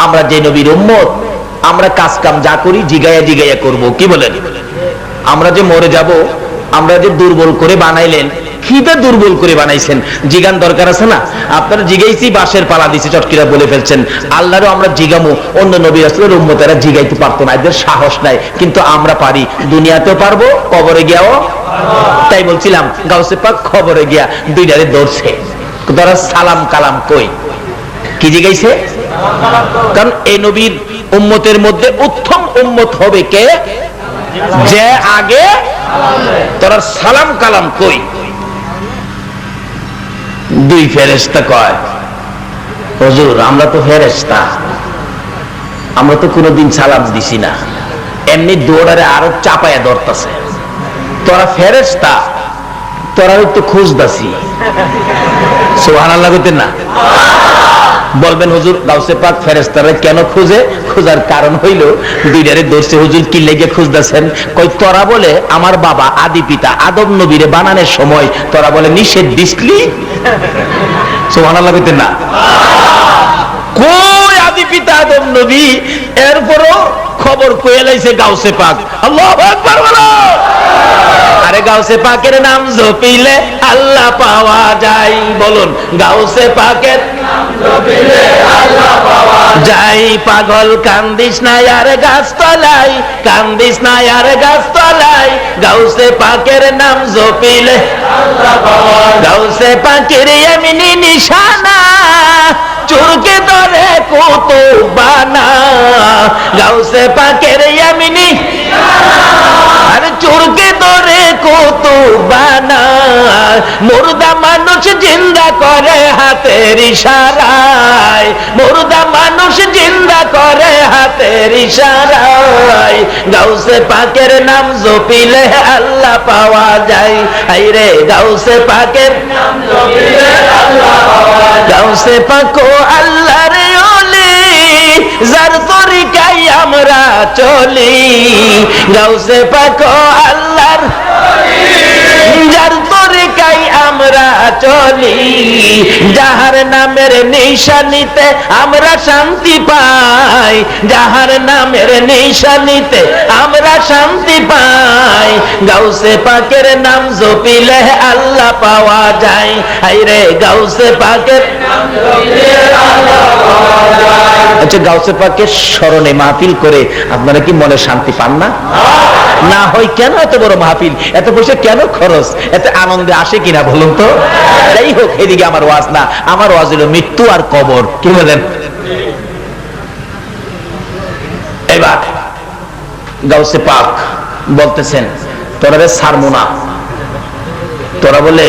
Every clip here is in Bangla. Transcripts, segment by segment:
আমরা যে নবীর উম্মত, আমরা কাজ কাম যা করি জিগাইয়া জিগাইয়া করব। কি বলেন? আমরা যে মরে যাব, আমরা যে দুর্বল করে বানাইলেন, খিদে দুর্বল করে বানাইছেন, জিগান দরকার আছে না? আপনারা জিগাইছি, বাঁশের পালা দিছে, চটকিরা বলে ফেলছেন। আল্লাহরও আমরা জিগামু, অন্য নবী রাসূলের উম্মতেরা জিগাইতে পারতো না, এদের সাহস নাই, কিন্তু আমরা পারি। দুনিয়াতেও পারবো, কবরে গিয়াও। তাই বলছিলাম গাউসে পাক খবরে গিয়া দুইটারে ধরছে, ধরা সালাম কালাম কই, কি জিগাইছে? কারণ এই নবীর উম্মতের মধ্যে উত্তম উম্মত হবে কে? যে আগে তোরা সালাম কালাম কই। দুই ফেরেশতা কয়, হুজুর আমরা তো ফেরেশতা, আমরা তো কোনোদিন সালাম দিছি না। এমনি দৌড়ারে আরো চাপায়া ধরতেছে, তোরা ফেরেশতা, তোরা তো খুঁজদাছি। সুবহানাল্লাহ কইতেন না? বলবেন হুজুর গাউসে পাক ফেরেশতারা কেন খুঁজে? খোঁজার কারণ হইল দুইটারে ধরছে। হুজুর কি লেগে খুঁজতেছেন? কই তোরা বলে আমার বাবা আদি পিতা আদম নবীরে বানানোর সময় তোরা বলে নিষেধ দিসলি। সুবহানাল্লাহ কইতেন না? কই আদি পিতা আদম নবী? এরপরও খবর কয়ে লাইছে গাউসে পাক। আল্লাহু আকবার বলো। আরে গাউসে পাকের নাম জপিলে আল্লাহ পাওয়া যায়। বলুন, গাউসে পাকের নাম জপিলে আল্লাহ পাওয়া যায়। পাগল কান্দিস না আর গাছতলায়, কান্দিস না আর গাছতলায়, গাউসে পাকের নাম জপিলে আল্লাহ পাওয়া যায়। গাউসে পাকের এমনি নিশানা, চুরকে ধরে কুতুবানা। গাউসে পাকের এমনি আর চুরকে ধরে কুতুবানা। মুর্দা মানুষ জিন্দা করে হাতের ইশারায়, মুর্দা মানুষ জিন্দা করে হাতের ইশারায়। গাউসে পাকের নাম জপিলে আল্লাহ পাওয়া যায়। আইরে গাউসে পাকের নাম জপিলে আল্লাহ পাওয়া যায়। গাউসে পাকো আল্লাহর ওলি, যার তরিকায় আমরা চলি। গাউসে পাকো আল্লাহর ওলি, যার তরিকায় আমরা চলি। যাহার নামের নিশানিতে আমরা শান্তি পাই, যাহার নামের নিশানিতে আমরা শান্তি পাই। গাউসে পাকের নাম জপিলে আল্লাহ পাওয়া যায়। হায়রে গাউসে পাকের নাম জপিলে আল্লাহ পাওয়া যায়। আচ্ছা, গাউসে পাকের স্মরণে মাহফিল করে আপনারা কি মনে শান্তি পান না? না হয় কেন এত বড় মাহফিল, এত পয়সা কেন খরচ, এত আনন্দে আসে কিনা বলুন তো? যাই হোক, এদিকে আমার ওয়াজ না, আমার ওয়াজ হলো মৃত্যু আর কবর। কি বলেন? এবার গাউসে পাক বলতেছেন, তোরা রে সারমোনা, তোরা বলে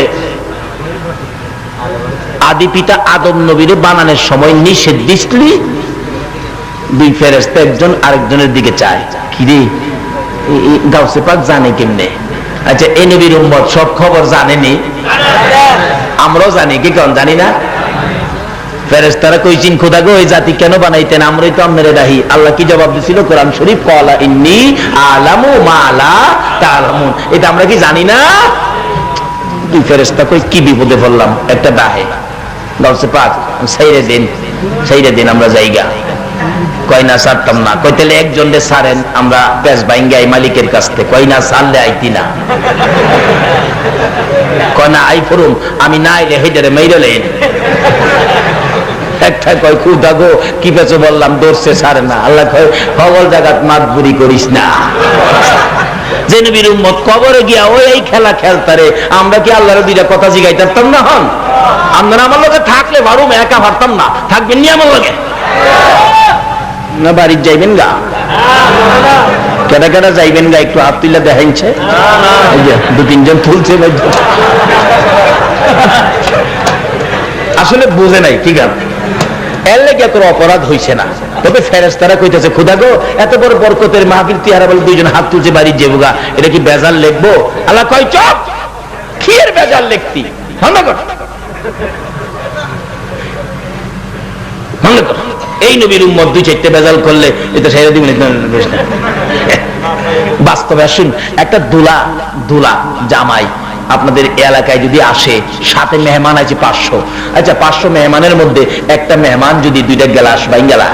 আদি পিতা আদম নবীরে বানানোর সময় নিষেধ দিসলি। দুই ফেরেশতা একজন আরেকজনের দিকে চায়, কি রে গাউসে পাক জানে কেমনে? আচ্ছা, এই নবীর উম্মত সব খবর জানেনি? আমরাও জানি, কি কোন জানি না? ফেরেশতারা কইছেন, খোদা গো এই জাতি কেন বানাইতেন? আমরাই তো আপনারে রাহি। আল্লাহ কি জবাব দিছিল? কোরআন শরীফ, ক্বালা ইন্নী আলামু মা লা তা'লামুন। এটা আমরা কি জানি না? দুই ফেরেশতা কই, কি বিপদে পড়লাম, একটা ডাহে গাউসে পাক ছাইরে দেন, ছাইরে দেন, আমরা জায়গা। কয় না ছাড়তাম না। কই তাহলে একজন রে ছাড়েন, আমরা পেশ ভাঙ্গাই মালিকের কাছ থেকে। কয় না ছাড়লে আইতি না। কয় না আই ফরুম, আমি না আইলে হেডারে মেইরলেন। একটা কয়, খুদা গো কি পেছো বললাম, দর্শে ছাড়ে না। আল্লাহ কয়, সকল জায়গাত মাতবুরি করিস না। যে নবীর উম্মত কবরে গিয়া ওই এই খেলা খেলতারে, আমরা কি আল্লাহর দুইটা কথা জিগাইতাম না? হন আপনারা আমার লগে থাকলে ভারুম, একা পারতাম না। থাকবেন নি আমার লগে? না বাড়ির যাইবেন গা? কেটা কেটা যাইবেন গা? একটু হাত তুলে দেখাইছে, দু তিনজন তুলছে। আসলে বুঝে নাই, ঠিক আছে, এর লেগে তোর অপরাধ হইছে না। তবে ফেরেশতারা কইতেছে, খোদা গো এত বড় বরকতের মাহফিল তুই, আর বলে দুইজন হাত তুলছে বাড়ির যাবো, এটা কি বেজাল লিখবো? আল্লাহ কয়, চুপ, কি এর বেজাল লিখতি? এই নবীর উম্মত দুই চারটে বেজাল করলে এটা সেরে দিবেন। বাস্তবে আসুন, একটা দুলা জামাই আপনাদের এলাকায় যদি আসে, সাথে মেহমান আছে 500। আচ্ছা, 500 মেহমানের মধ্যে একটা মেহমান যদি দুইটা গ্লাস বাইঙ্গালা,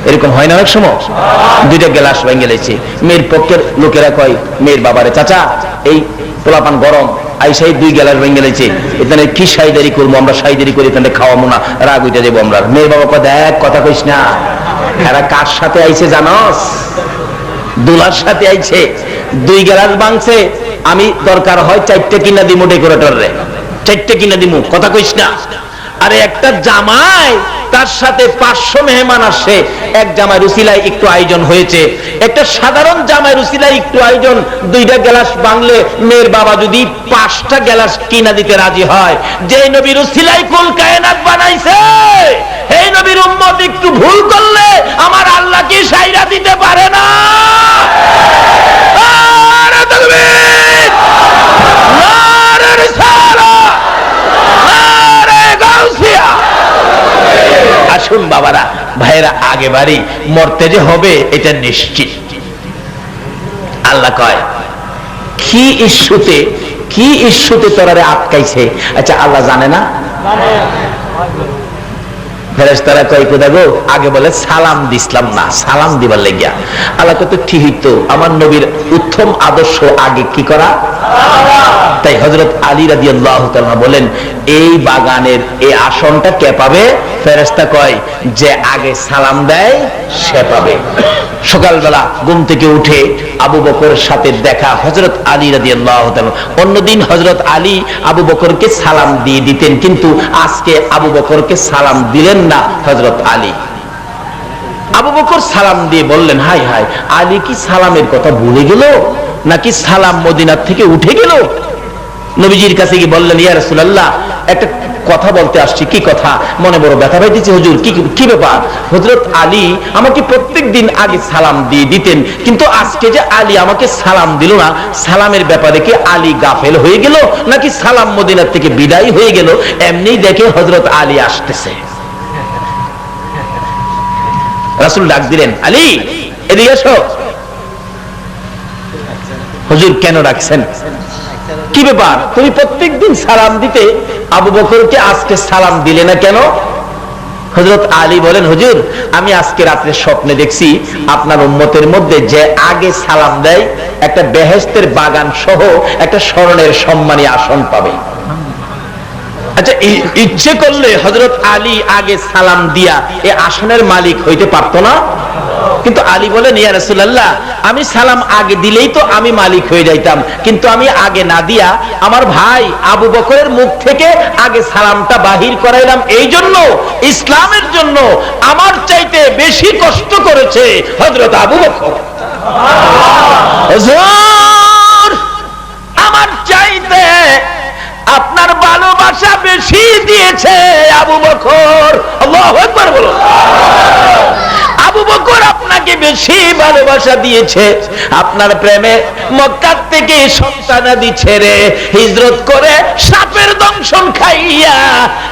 এরকম হয় না অনেক সময়? দুইটা গ্লাস ভেঙে গেছে, মেয়ের পক্ষের লোকেরা কয় মেয়ের বাবারে, চাচা এই পোলাপান গরম আইসাই 2 গ্লাস ভেঙে গেছে, এখানে কি সাইদারি করবো, আমরা সাইদারি করে এখানে খাওয়াবো না, রাগ উঠে যাবো আমরা। মেয়ের বাবা কয় দেখ কথা কইস না, এরা কার সাথে আইছে জানস? দুলার সাথে আইছে, 2 গ্লাস ভাঙছে, আমি দরকার হয় 4টে কিনা দিমু ডেকোরেটর রে, 4টে কিনা দিমু, কথা কইস না। আরে একটা জামাই তার সাথে 500 মেহমান আসে, এক জামাই রুসিলায় একটু আয়োজন হয়েছে, একটা সাধারণ জামাই রুসিলায় একটু আয়োজন, 2টা গ্লাস ভাঙলে মেয়ের বাবা যদি 5টা গ্লাস কিনা দিতে রাজি হয়, যে নবী রুসিলায় কুল কায়নাত বানাইছে, এই নবীর উম্মত একটু ভুল করলে আমার আল্লাহ কি সাইরা দিতে পারে না? আরে তাকবীর, নারে রিসালাত, নারে গাউসিয়া। আসুন বাবারা, ভাইরা, আগে বাড়ি, মরতে যে হবে এটা নিশ্চিত। আল্লাহ কয় কি ইস্যুতে তোরারে আটকাইছে? আচ্ছা আল্লাহ জানে না? ফেরেশতারা কয় কোথা গো? আগে বলে সালাম দিছিলাম না, সালাম দিবার লাগিয়া। আল্লাহ কত ঠিকই তো, আমার নবীর উত্তম আদর্শ আগে কি করা। তাই হযরত আলী রাদিয়াল্লাহু তাআলা বলেন, এই বাগানের এই আসনটা কে পাবে? ফেরেশতা কয় যে আগে সালাম দেয় সে পাবে। সকালবেলা ঘুম থেকে উঠে আবু বকরের সাথে দেখা হযরত আলী রাদিয়াল্লাহু তাআলা। অন্যদিন হযরত আলী আবু বকরকে সালাম দিয়ে দিতেন, কিন্তু আজকে আবু বকরকে সালাম দিলেন না হযরত আলী। আবু বকর সালাম দিয়ে বললেন, হাই হাই, আলী কি সালামের কথা ভুলে গেল নাকি সালাম মদিনা থেকে উঠে গেল? নবীজির কাছে গিয়ে বললেন, ইয়া রাসূলুল্লাহ, একটা কথা বলতে আসছি। কি কথা? মনে বড় ব্যথা পাইতেছে হুজুর। কি ব্যাপার? হযরত আলী আমাকে প্রত্যেকদিন আগে সালাম দিয়ে দিতেন, কিন্তু আজকে যে আলী আমাকে সালাম দিল না, সালামের ব্যাপারে কি আলী গাফেল হয়ে গেল নাকি সালাম মদিনা থেকে বিদায় হয়ে গেল? এমনি দেখে হযরত আলী আসতেছে, রাসূল ডাক দিলেন, আলী এদিকে এসো। হুজুর কেন রাখছেন? কি ব্যাপার? তুমি প্রত্যেকদিন সালাম দিতে, আবু বকরকে আজকে সালাম দিলে না কেন? হযরত আলী বলেন, হুজুর আমি আজকে রাতে স্বপ্নে দেখছি আপনার উম্মতের মধ্যে যে আগে সালাম দেয় একটা বেহেশতের বাগান সহ একটা স্মরণের সম্মানী আসন পাবে। আচ্ছা, ইচ্ছে করলে হযরত আলী আগে সালাম দিয়া এই আসনের মালিক হইতে পারতো না? কিন্তু আলী বলেন, ইয়া রাসূলুল্লাহ, আমি সালাম আগে দিলেই তো আমি মালিক হয়ে যাইতাম, কিন্তু আমি আগে না দিয়া আমার ভাই আবু বকরের মুখ থেকে আগে সালামটা বাহির করাইলাম। এই জন্য ইসলামের জন্য আমার চাইতে বেশি কষ্ট করেছে হযরত আবু বকর। হুজুর আমার চাইতে আপনার ভালোবাসা বেশি দিয়েছে আবু বকর। আল্লাহু আকবার বলুন। আবু বকর আপনাকে বেশি ভালোবাসা দিয়েছে। আপনার প্রেমে মক্কা থেকে সন্তানাদি ছেড়ে হিজরত করে সাপের দংশন খাইয়া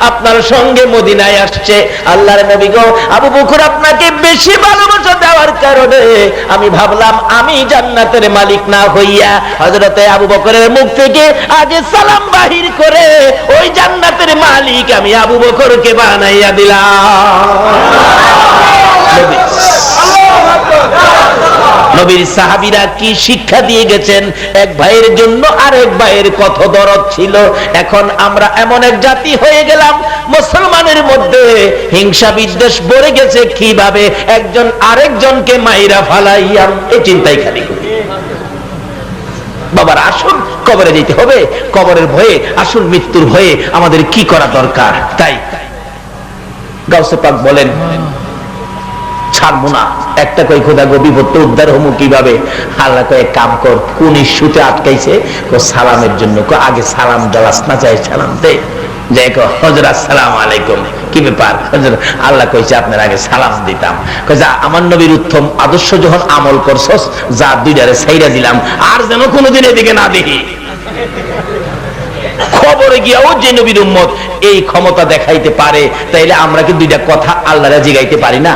আপনার সঙ্গে মদিনায় আসছে। আল্লাহর নবী গো, আবু বকর আপনাকে বেশি ভালোবাসা দেওয়ার কারণে আমি ভাবলাম আমি জান্নাতের মালিক না হইয়া হযরতে আবু বকরের মুখ থেকে আগে সালাম বাহির করে ওই জান্নাতের মালিক আমি আবু বকরকে বানাইয়া দিলাম। নবীর সাহাবীরা কি শিক্ষা দিয়ে গেছেন? এক ভাইয়ের জন্য আরেক ভাইয়ের কত দরদ ছিল। এখন আমরা এমন এক জাতি হয়ে গেলাম, মুসলমানের মধ্যে হিংসা বিদ্বেষ ভরে গেছে। কিভাবে একজন আরেকজনকে মাইরা ফালাইয়াম, এই চিন্তাই খালি করি। বাবার আসুন কবরে যেতে হবে, কবরের ভয়ে, আসুন মৃত্যুর ভয়ে আমাদের কি করা দরকার। তাই গাউসে পাক বলেন, ছাড়বো না। একটা কই খোদা গো, বিপদ উদ্ধার হমু কিভাবে? আল্লাহ কয় কাম কর। কোন ইস্যুতে আটকাইছে? সালামের জন্য। আগে সালাম দেওয়াস না, চাই সালাম দে। যাই কো হযরত আসসালামু আলাইকুম, কি ব্যাপার? হযরত আল্লাহ কইছে আপনার আগে সালাম দিতাম। কইছে আমার নবীর উত্তম আদর্শ যখন আমল করছস, যা দুইটারে ছাইরা দিলাম, আর যেন কোনোদিন এদিকে না দেখি। খবরে গিয়াও যে নবীর উম্মত এই ক্ষমতা দেখাইতে পারে, তাইলে আমরা কি দুইটা কথা আল্লাহরে জিগাইতে পারি না?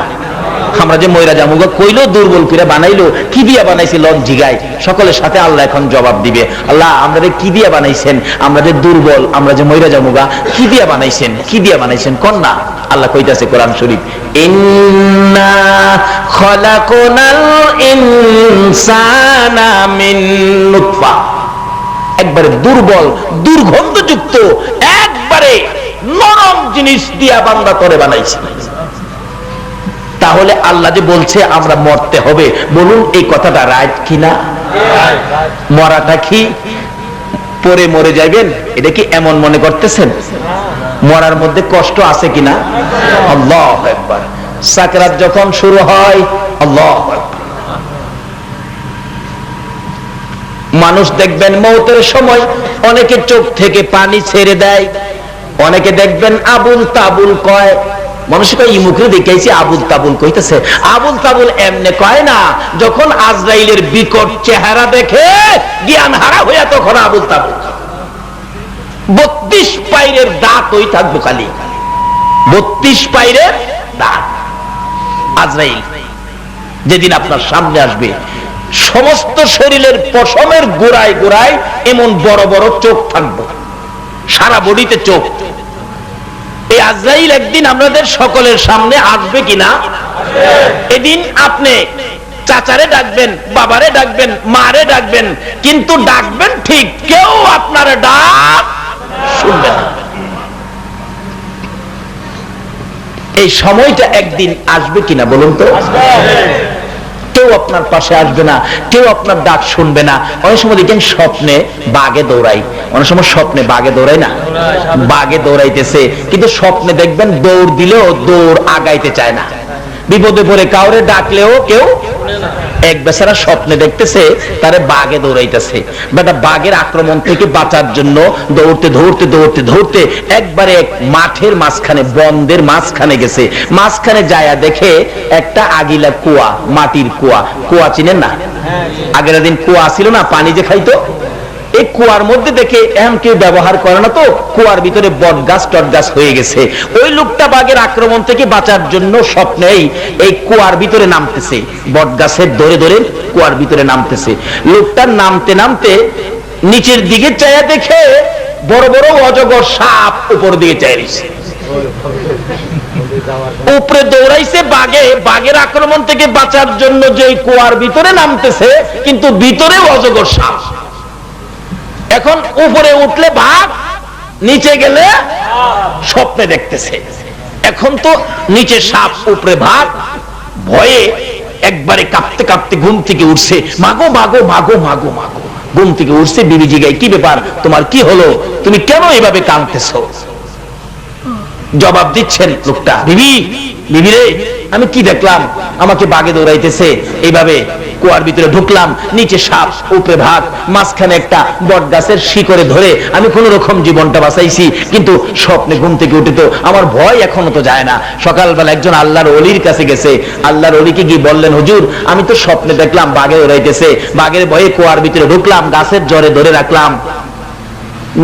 আমরা যে ময়রা জামুগা কইলো, দুর্বল করে বানাইলো, কি দিয়া বানাইছিল জিগাই, সকলের সাথে আল্লাহ এখন জবাব দিবে। আল্লাহ আমরা কি দিয়া বানাইছেন? আমরা যে দুর্বল, আমরা যে ময়রা জামুগা, কি দিয়া বানাইছেন? কি দিয়া বানাইছেন কন্যা? আল্লাহ কইতাছে কোরআন শরীফ, ইন্না খলাকনাল ইনসানা মিন নুতফা, একবারে দুর্বল দুর্গন্ধযুক্ত একবারে নরম জিনিস দিয়া বান্দা করে বানাইছে। তাহলে আল্লাহ যে বলছে আমরা মরতে হবে, বলুন এই কথাটা রাইট কিনা? মরাটা কি পরে মরে যাবেন এটা কি এমন মনে করতেছেন? মরার মধ্যে কষ্ট আছে কিনা? আল্লাহু আকবার। সাকরাত যখন শুরু হয়, আল্লাহু আকবার, মানুষ দেখবেন মৌতের সময় অনেকে চোখ থেকে পানি ছেড়ে দেয়, অনেকে দেখবেন আবুল তাবুল কয়। মানুষ কয় এই মুখে দেখাইছি আবুল তাবুল কইতেছে। আবুল তাবুল এমনে কয় না, যখন আজরাইলের বিকট চেহারা দেখে জ্ঞান হারা হইয়া তখন আবুল তাবুল। 32 পাইরের দাঁত ওই থাকবো খালি, 32 পাইরের দাঁত। আজরাইল যেদিন আপনার সামনে আসবে, সমস্ত শরীরের পশমের গোড়ায় গোড়ায় এমন বড় বড় চোখ থাকবে, সারা বডিতে চোখ। এই আজরাইল একদিন আমাদের সকলের সামনে আসবে কিনা? এদিন আপনি চাচারে ডাকবেন, বাবারে ডাকবেন, মারে ডাকবেন, কিন্তু ডাকবেন ঠিক, কেউ আপনার ডাক শুনবে না। এই সময়টা একদিন আসবে কিনা বলুন তো? কেউ আপনার পাশে আসবে না, কেউ আপনার ডাক শুনবে না। অনেক সময় দেখেন স্বপ্নে বাঘে দৌড়াই, অনেক সময় স্বপ্নে বাঘে দৌড়াই না, বাঘে দৌড়াইতেছে, কিন্তু স্বপ্নে দেখবেন দৌড় দিলেও দৌড় আগাইতে চায় না। বিপদে পড়ে কাউরে ডাকলেও কেউ, এক বেচারা স্বপ্নে দেখতেছে তারে বাঘে দৌড়াইতেছে, বেটা বাঘের আক্রমণ থেকে বাঁচার জন্য দৌড়তে দৌড়তে দৌড়তে দৌড়তে একবারে এক মাঠের মাঝখানে, বন্দের মাঝখানে গেছে। মাঝখানে যায়া দেখে একটা আগিলা কুয়া, মাটির কুয়া। কুয়া চিনেন না? আগের দিন কুয়া ছিল না, পানি যে খাইতো, এই কুয়ার মধ্যে দেখে এখন কেউ ব্যবহার করে না, তো কুয়ার ভিতরে বট গাছ টট গাছ হয়ে গেছে। ওই লোকটা বাঘের আক্রমণ থেকে বাঁচার জন্য স্বপ্নেই এই কুয়ার ভিতরে নামতেছে, বট গাছের ধরে ধরে কুয়ার ভিতরে নামতেছে। লোকটা নামতে নামতে নিচের দিকে চাইয়া দেখে বড় বড় অজগর সাপ উপর দিকে চাইছে, উপরে দৌড়াইছে বাঘে, বাঘের আক্রমণ থেকে বাঁচার জন্য যে কুয়ার ভিতরে নামতেছে, কিন্তু ভিতরে অজগর সাপ। এখন উপরে উঠলে বাঘ, নিচে গেলে স্বপ্নে দেখতেছে। এখন তো নিচে সাপ, উপরে বাঘ, ভয়ে একবারে কাঁপতে কাঁপতে ঘুম থেকে উঠছে। মাগো মাগো মাগো মাগো মাগো, ঘুম থেকে উঠছে। বিবি জিগায়, কি ব্যাপার, তোমার কি হলো, তুমি কেন এভাবে কাঁদতেছো? জবাব দিচ্ছেন লোকটা, বিবি বিবি রে, আমি কি দেখলাম, আমাকে বাঘে দৌড়াইতেছে, এইভাবে কুয়ার ভিতরে ঢুকলাম, নিচে সাপ, উপরে ভাগ, মাঝখানে একটা বট গাছের শিকড়ে ধরে আমি কোন রকম জীবনটা বাঁচাইছি, কিন্তু স্বপ্নে ঘুম থেকে উঠে তো আমার ভয় এখনো তো যায় না। সকালবেলা একজন আল্লাহর ওলির কাছে গেছে, আল্লাহর ওলিকে গিয়ে বললেন, হুজুর আমি তো স্বপ্নে দেখলাম বাঘে দৌড়াইতেছে, বাঘের ভয়ে কুয়ার ভিতরে ঢুকলাম, গাছের জড়ে ধরে রাখলাম,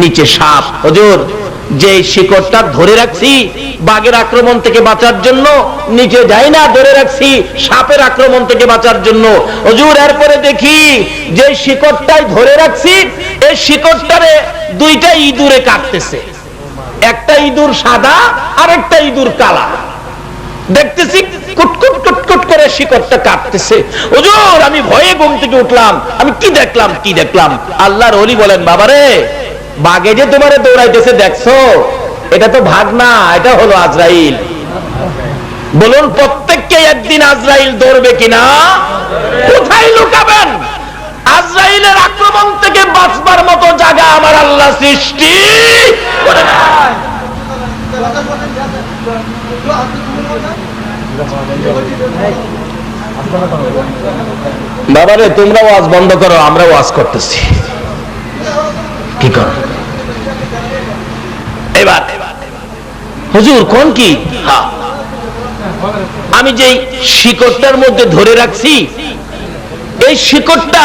নিচে সাপ। হুজুর যে শিকড়টা ধরে রাখছি বাঘের আক্রমণ থেকে বাঁচার জন্য, নিচে যাই না, ধরে রাখছি সাপের আক্রমণ থেকে বাঁচার জন্য। হুজুর এরপরে দেখি যে শিকড়টাই ধরে রাখছি, এই শিকড়টারে দুইটা ইঁদুরে কাটতেছে, একটা ইঁদুর সাদা আর একটা ইঁদুর কালা। দেখতেছি কুটকুট কুটকুট করে শিকড়টা কাটতেছে। হুজুর আমি ভয়ে ঘুম থেকে উঠলাম, আমি কি দেখলাম কি দেখলাম? আল্লাহর ওলি বলেন, বাবারে বাঘে যে তোমারে দৌড়াইতেছে দেখছো, এটা তো ভাগ না, এটা হলো আজরাইল। বলুন প্রত্যেককে একদিন আজরাইল ধরবে কিনা? কোথায় লুকাবেন? আজরাইলের আক্রমণ থেকে বাঁচবার মতো জায়গা আমার আল্লাহ সৃষ্টি করে না। বাবারে তোমরা ওয়াজ বন্ধ করো, আমরা ওয়াজ করতেছি। কি কর এবার? হুজুর কোন কি? হ্যাঁ, আমি যে শিকড়টার মধ্যে ধরে রাখছি, এই শিকড়টা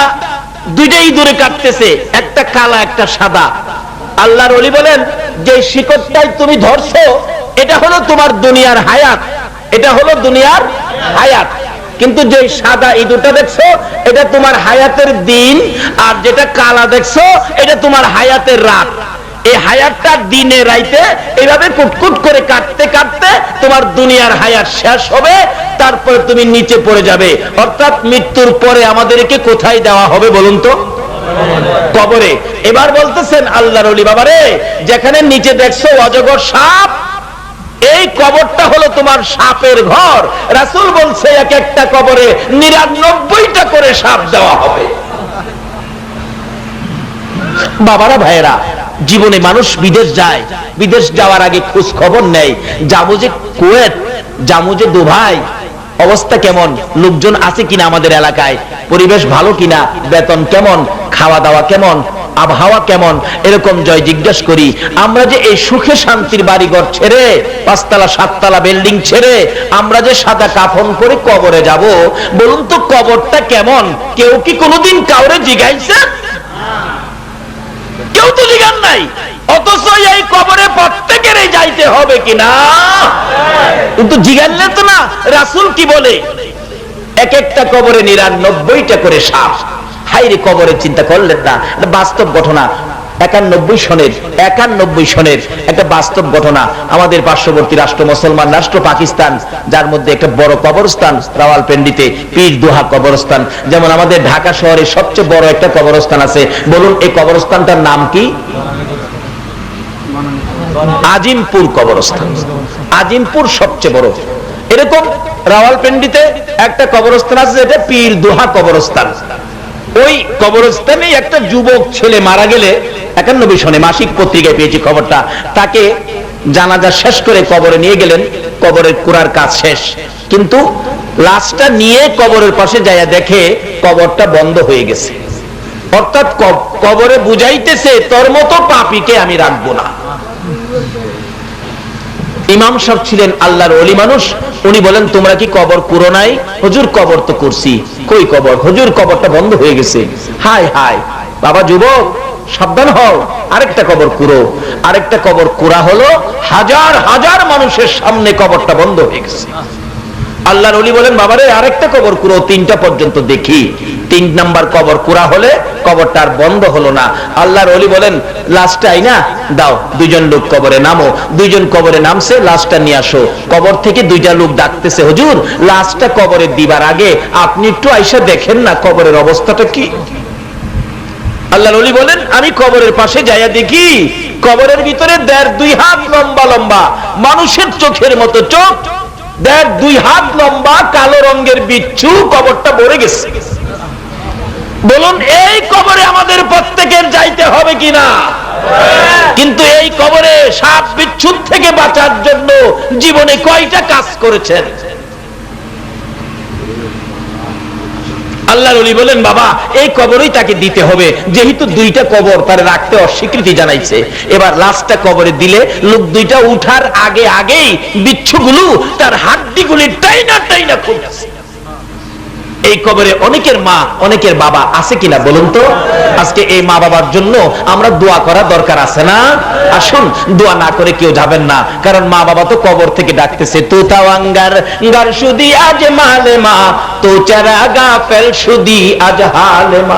দুইটাই ধরে কাটতেছে, একটা কালা একটা সাদা। আল্লাহর ওলি বলেন, যে শিকড়টাই তুমি ধরছো এটা হলো তোমার দুনিয়ার হায়াত, এটা হলো দুনিয়ার হায়াত। কিন্তু যে সাদা ইঁদুরটা দেখছো এটা তোমার হায়াতের দিন, আর যেটা কালা দেখছো এটা তোমার হায়াতের রাত। এই হায়াতটা দিনে রাইতে এইভাবে কুটকুট করে কাটতে কাটতে তোমার দুনিয়ার হায়াত শেষ হবে, তারপরে তুমি নিচে পড়ে যাবে। অর্থাৎ মৃত্যুর পরে আমাদেরকে কোথায় দেওয়া হবে বলুন তো? কবরে। এবার বলতেছেন আল্লাহর ওলি বাবারে, যেখানে নিচে দেখছো অজগর সাপ, এই কবরটা হলো তোমার সাপের ঘর। রাসূল বলছে এক একটা কবরে 99টা করে সাপ দেওয়া হবে। বাবারা ভাইয়েরা, জীবনে মানুষ বিদেশ যায়, বিদেশ যাওয়ার আগে খোঁজ খবর নেয়, যাবো যে কুয়েত, যাবো যে দুবাই, অবস্থা কেমন, লোকজন আছে কিনা আমাদের এলাকায়, পরিবেশ ভালো কিনা, বেতন কেমন, খাওয়া দাওয়া কেমন, আবহাওয়া কেমন, এরকম জয় জিজ্ঞাসা করি। আমরা যে এই সুখে শান্তির বাড়িঘর ছেড়ে, 5তলা 7তলা বিল্ডিং ছেড়ে আমরা যে সাদা কাফন পরে কবরে যাব, বলুন তো কবরটা কেমন? কেউ কি কোনোদিন কাউরে জিজ্ঞাসা? কেউ তো জিজ্ঞান নাই। অথচ এই কবরে প্রত্যেকেরই যাইতে হবে কিনা? কিন্তু জিজ্ঞানলে তো না। রাসূল কি বলে? এক একটা কবরে 99টা করে সাপ। হাইরে, কবরের চিন্তা করলেন না? বাস্তব ঘটনা, 91 সনের একটা বাস্তব ঘটনা। আমাদের পার্শ্ববর্তী রাষ্ট্র মুসলমান রাষ্ট্র পাকিস্তান, যার মধ্যে একটা বড় কবরস্থান রাওয়ালপিন্ডিতে পীর দোহা কবরস্থান। যেমন আমাদের ঢাকা শহরে সবচেয়ে বড় একটা কবরস্থান আছে। বলুন এই কবরস্থানটার নাম কি? আজিমপুর কবরস্থান। আজিমপুর সবচেয়ে বড়। এরকম রাওয়ালপিন্ডিতে একটা কবরস্থান আছে, যেটা পীর দোহা কবরস্থান। ওই কবরস্থানে একটা যুবক ছেলে মারা গেলে 91 সনে মাসিক পত্রিকায় পেয়েছি খবরটা, তাকে জানাজা শেষ করে কবরে নিয়ে গেলেন। কবরের কুড়ার কাজ শেষ, কিন্তু লাশটা নিয়ে কবরের পাশে যাইয়া দেখে কবরটা বন্ধ হয়ে গেছে। অর্থাৎ কবরে বুঝাইতেছে, তোর মতো পাপীকে আমি রাখবো না। ইমাম সাহেব ছিলেন আল্লাহর ওলি মানুষ। উনি বলেন, তোমরা কি কবর কুরো নাই? হুজুর কবর তো করছি। কই কবর? হুজুর কবরটা বন্ধ হয়ে গেছে। হায় হায়, বাবা যুবক সাবধান হও, আরেকটা কবর কুরো। আরেকটা কবর কুরা হলো, হাজার হাজার মানুষের সামনে কবরটা বন্ধ হয়ে গেছে। আল্লাহর ওলি বলেন, বাবারে আরেকটা কবর কুরো, 3টা পর্যন্ত দেখি। 3 নাম্বার কবর কুরা হলে কবরটা আর বন্ধ হলো না। আল্লাহর ওলি বলেন, লাশটাই না দাও, 2জন লোক কবরে নামো। 2জন কবরে নামছে, লাশটা নিয়ে আসো। কবর থেকে 2টা লোক ডাকতেছে, হুজুর লাশটা কবরে দিবার আগে আপনি একটু আইসা দেখেন না কবরের অবস্থাটা কি। আল্লাহর ওলি বলেন, আমি কবরের পাশে যাইয়া দেখি কবরের ভিতরে 1.5-2 হাত লম্বা লম্বা মানুষের চোখের মতো চোখ, 1.5-2 হাত লম্বা কালো রঙের বিচ্ছু কবরটা ভরে গেছে। বলুন এই কবরে আমাদের প্রত্যেকের যাইতে হবে কিনা? কিন্তু এই কবরে সাপ বিচ্ছু থেকে বাঁচার জন্য জীবনে কয়টা কাজ করেছেন? আল্লাহর ওলি বলেন, বাবা এই কবরই তাকে দিতে হবে, যেহেতু 2টা কবর তার রাখতে অস্বীকৃতি জানাইছে। এবার লাশটা কবরে দিলে লোক 2টা উঠার আগে আগেই বিচ্ছুগুলো তার হাড্ডিগুলি টাইনা টাইনা খুঁজছে। এই কবরে অনেকের মা, অনেকের বাবা আছে কিনা বলুন তো? আজকে এই মা বাবার জন্য আমরা দোয়া করা দরকার আছে না? আসুন, দোয়া না করে কেউ যাবেন না, কারণ মা বাবা তো কবর থেকে ডাকতেছে, তু তাওয়াঙ্গার গার সুদি আজ মালে মা, তো চারা গা ফেল সুদি আজ হালে মা।